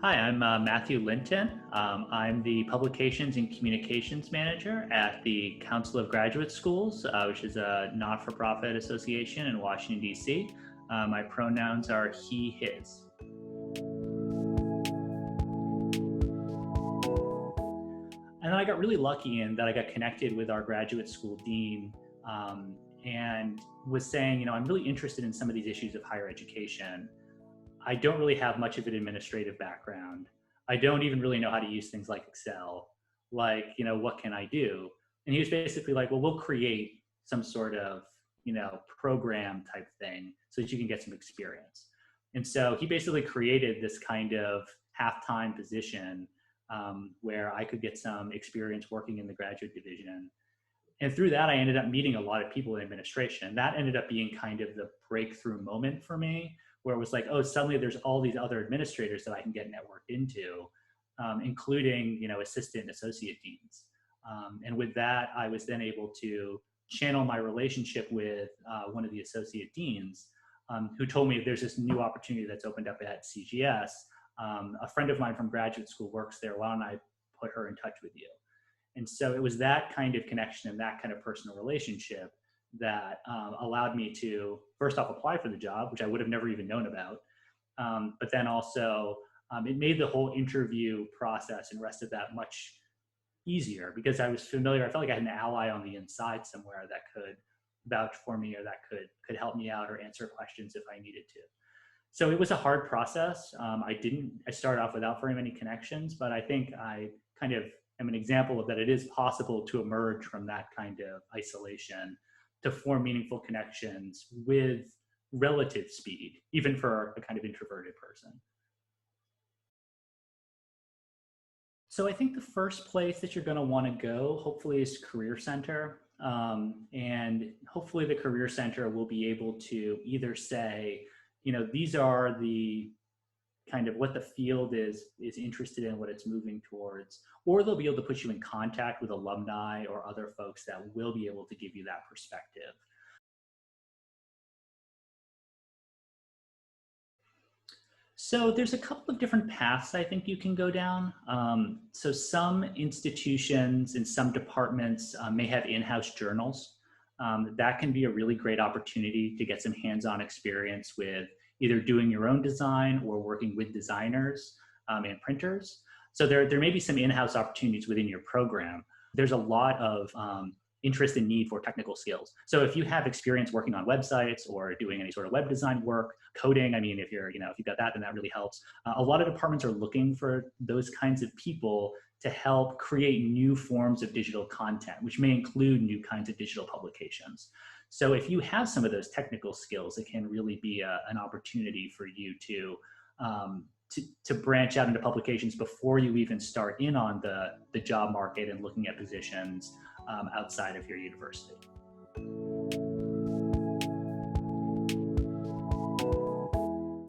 Hi, I'm Matthew Linton. I'm the Publications and Communications Manager at the Council of Graduate Schools, which is a not-for-profit association in Washington, D.C. My pronouns are he, his. And then I got really lucky in that I got connected with our graduate school dean and was saying, I'm really interested in some of these issues of higher education. I don't really have much of an administrative background. I don't even really know how to use things like Excel. What can I do? And he was basically like, well, we'll create some sort of, program type thing so that you can get some experience. And so he basically created this kind of half-time position where I could get some experience working in the graduate division. And through that, I ended up meeting a lot of people in administration. That ended up being kind of the breakthrough moment for me, where it was like, oh, suddenly there's all these other administrators that I can get networked into, including, assistant associate deans. And with that, I was then able to channel my relationship with one of the associate deans, who told me there's this new opportunity that's opened up at CGS. A friend of mine from graduate school works there. Why don't I put her in touch with you? And so it was that kind of connection and that kind of personal relationship that allowed me to, first off, apply for the job, which I would have never even known about. But then also, it made the whole interview process and rest of that much easier because I was familiar. I felt like I had an ally on the inside somewhere that could vouch for me or that could help me out or answer questions if I needed to. So it was a hard process. I started off without very many connections, but I think I kind of am an example of that it is possible to emerge from that kind of isolation to form meaningful connections with relative speed, even for a kind of introverted person. So I think the first place that you're going to want to go, hopefully, is Career Center. And hopefully the Career Center will be able to either say, these are the kind of what the field is interested in, what it's moving towards, or they'll be able to put you in contact with alumni or other folks that will be able to give you that perspective. So there's a couple of different paths I think you can go down. So some institutions and some departments may have in-house journals. That can be a really great opportunity to get some hands-on experience with either doing your own design or working with designers and printers. So there may be some in-house opportunities within your program. There's a lot of interest and need for technical skills. So if you have experience working on websites or doing any sort of web design work, coding, if you've got that, then that really helps. A lot of departments are looking for those kinds of people to help create new forms of digital content, which may include new kinds of digital publications. So if you have some of those technical skills, it can really be an opportunity for you to branch out into publications before you even start in on the job market and looking at positions outside of your university.